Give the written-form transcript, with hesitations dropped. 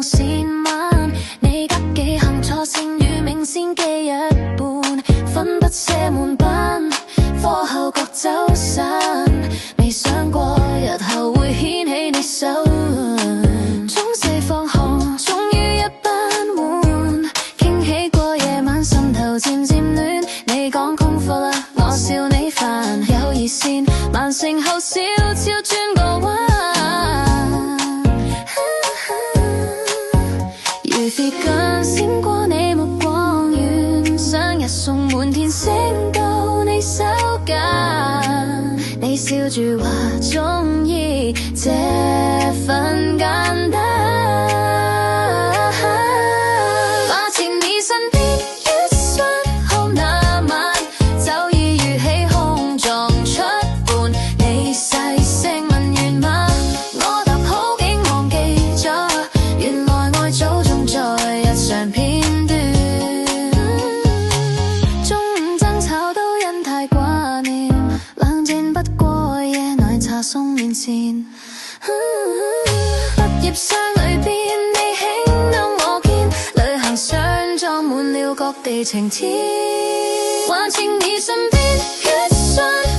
線漫，你得幾行錯性與明先記一半，分不捨滿班，課後各走散，未想過日後會牽起你手。中四放學，終於一班換，傾起過夜晚，心頭漸漸暖。你講功課啦，我笑你煩，友誼線完成後小悄轉個彎。如 figure 閃過你目光遠，生日送滿天星到你手間，你笑住話鍾意這份簡單。發現你身邊於霜後那晚，酒意如起空撞出伴，你細聲問完嗎？我答好竟忘記咗，原來愛早種在日常片段。中午爭吵都因太掛念，冷戰不過夜奶茶送面前。畢業箱裏邊你輕當我肩，旅行箱裝滿了各地情天，還情你身邊血霜。